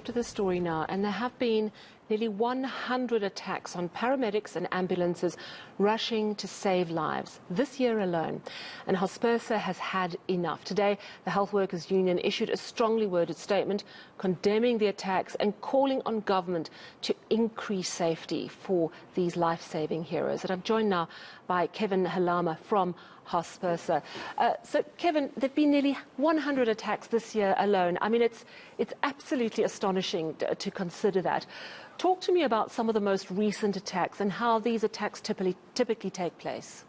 to the story now, and there have been nearly 100 attacks on paramedics and ambulances rushing to save lives this year alone. And Hospersa has had enough. Today, the Health Workers Union issued a strongly worded statement condemning the attacks and calling on government to increase safety for these life-saving heroes. And I'm joined now by Kevin Halama from Hospersa. So, Kevin, there have been nearly 100 attacks this year alone. I mean, it's absolutely astonishing to consider that. Talk to me about some of the most recent attacks and how these attacks typically take place.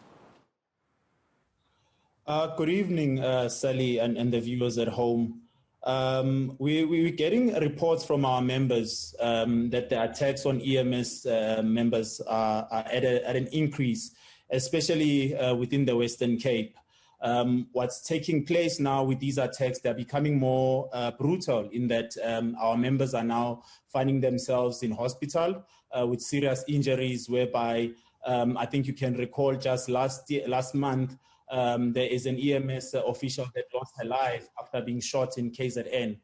Good evening, Sally and the viewers at home. We're getting reports from our members that the attacks on EMS members are at an increase, especially within the Western Cape. What's taking place now with these attacks, they're becoming more brutal in that our members are now finding themselves in hospital with serious injuries, whereby I think you can recall just last month, there is an EMS official that lost her life after being shot in KZN.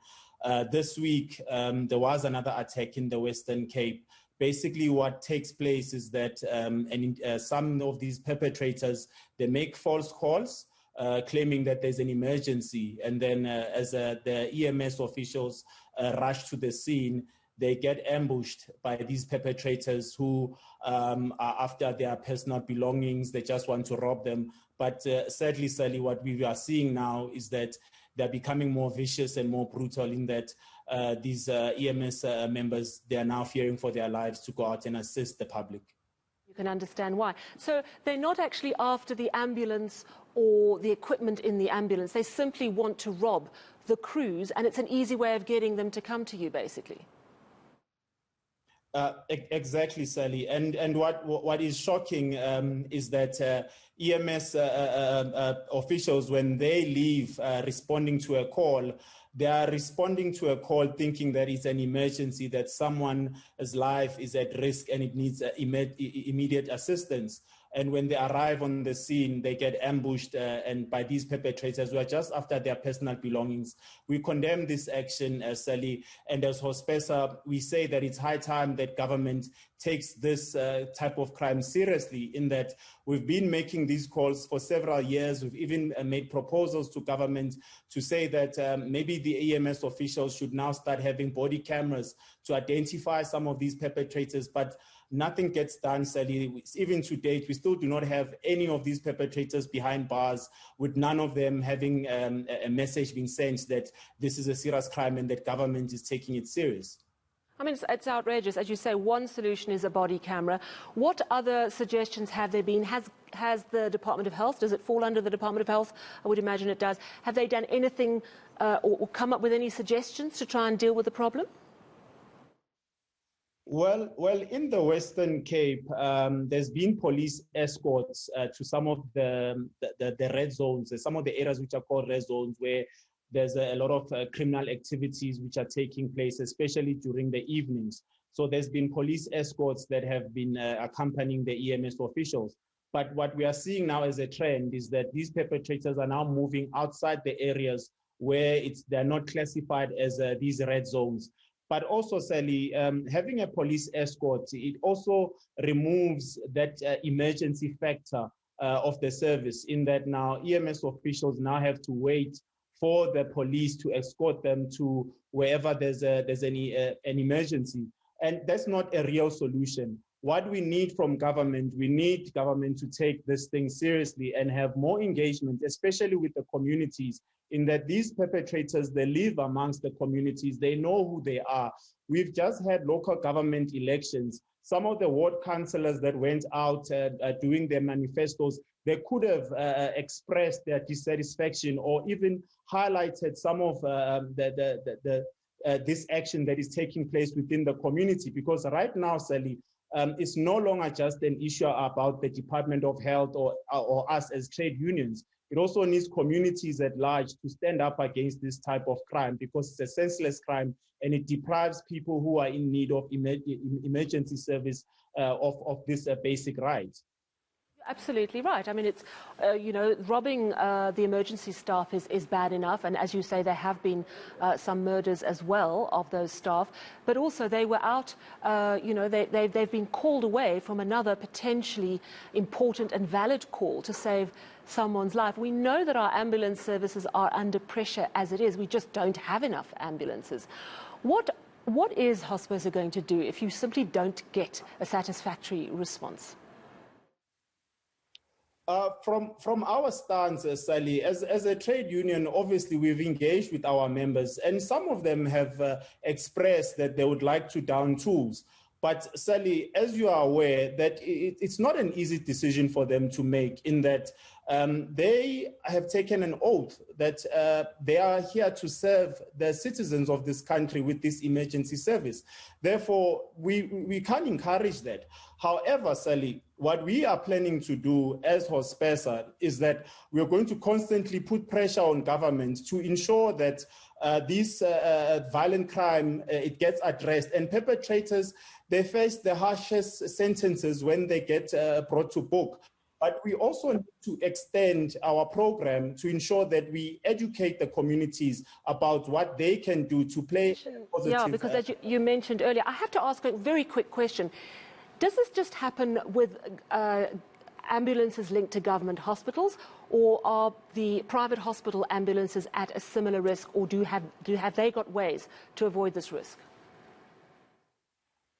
This week, there was another attack in the Western Cape. Basically, what takes place is that some of these perpetrators, they make false calls, claiming that there's an emergency. And then as the EMS officials rush to the scene, they get ambushed by these perpetrators who are after their personal belongings. They just want to rob them. But sadly, Sally, what we are seeing now is that they're becoming more vicious and more brutal in that these EMS members, they are now fearing for their lives to go out and assist the public. You can understand why. So they're not actually after the ambulance or the equipment in the ambulance. They simply want to rob the crews, and it's an easy way of getting them to come to you, basically. Exactly, Sally. And what is shocking is that EMS officials, when they leave responding to a call, they are responding to a call thinking that it's an emergency, that someone's life is at risk and it needs immediate assistance. And when they arrive on the scene, they get ambushed and by these perpetrators who are just after their personal belongings. We condemn this action, Sally, and as Hospersa, we say that it's high time that government takes this type of crime seriously, in that we've been making these calls for several years. We've even made proposals to government to say that maybe the EMS officials should now start having body cameras to identify some of these perpetrators, but nothing gets done, Sally. Even to date, we still do not have any of these perpetrators behind bars, with none of them having a message being sent that this is a serious crime and that government is taking it serious. I mean, it's outrageous. As you say, one solution is a body camera. What other suggestions have there been? Has the Department of Health, does it fall under the Department of Health? I would imagine it does. Have they done anything or come up with any suggestions to try and deal with the problem? Well, in the Western Cape, there's been police escorts to some of the red zones, some of the areas which are called red zones, where there's a lot of criminal activities which are taking place, especially during the evenings. So there's been police escorts that have been accompanying the EMS officials. But what we are seeing now as a trend is that these perpetrators are now moving outside the areas where they're not classified as these red zones. But also, Sally, having a police escort, it also removes that emergency factor of the service, in that now EMS officials now have to wait for the police to escort them to wherever there's an emergency. And that's not a real solution. What we need from government, we need government to take this thing seriously and have more engagement, especially with the communities, in that these perpetrators, they live amongst the communities, they know who they are. We've just had local government elections. Some of the ward councillors that went out doing their manifestos, they could have expressed their dissatisfaction or even highlighted some of this action that is taking place within the community. Because right now, Sally, it's no longer just an issue about the Department of Health or us as trade unions. It also needs communities at large to stand up against this type of crime, because it's a senseless crime and it deprives people who are in need of emergency service of this basic right. Absolutely right. I mean, it's, robbing the emergency staff is bad enough. And as you say, there have been some murders as well of those staff. But also they were out, they've been called away from another potentially important and valid call to save someone's life. We know that our ambulance services are under pressure as it is. We just don't have enough ambulances. What is Hospersa going to do if you simply don't get a satisfactory response? From our stance, Sally, as a trade union, obviously we've engaged with our members, and some of them have expressed that they would like to down tools. But Sally, as you are aware, that it's not an easy decision for them to make, in that they have taken an oath that they are here to serve the citizens of this country with this emergency service. Therefore, we can't encourage that. However, Sally, what we are planning to do as Hospersa is that we are going to constantly put pressure on government to ensure that this violent crime, it gets addressed, and perpetrators, they face the harshest sentences when they get brought to book. But we also need to extend our program to ensure that we educate the communities about what they can do to play a positive. Yeah, because as you mentioned earlier, I have to ask a very quick question. Does this just happen with ambulances linked to government hospitals, or are the private hospital ambulances at a similar risk, or have they got ways to avoid this risk?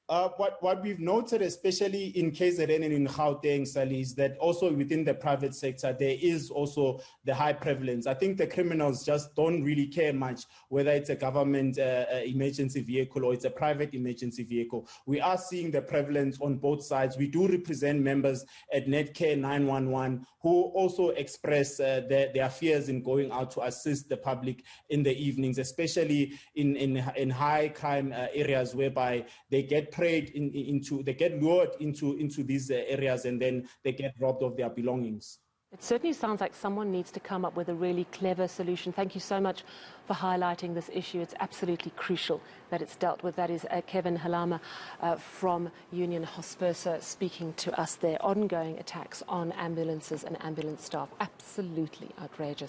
What we've noted, especially in KZN and in Gauteng, Sally, is that also within the private sector, there is also the high prevalence. I think the criminals just don't really care much whether it's a government emergency vehicle or it's a private emergency vehicle. We are seeing the prevalence on both sides. We do represent members at Netcare 911 who also express their fears in going out to assist the public in the evenings, especially in high crime areas whereby they get they get lured into these areas, and then they get robbed of their belongings. It certainly sounds like someone needs to come up with a really clever solution. Thank you so much for highlighting this issue. It's absolutely crucial that it's dealt with. That is Kevin Halama from Union Hospersa speaking to us there. Ongoing attacks on ambulances and ambulance staff. Absolutely outrageous.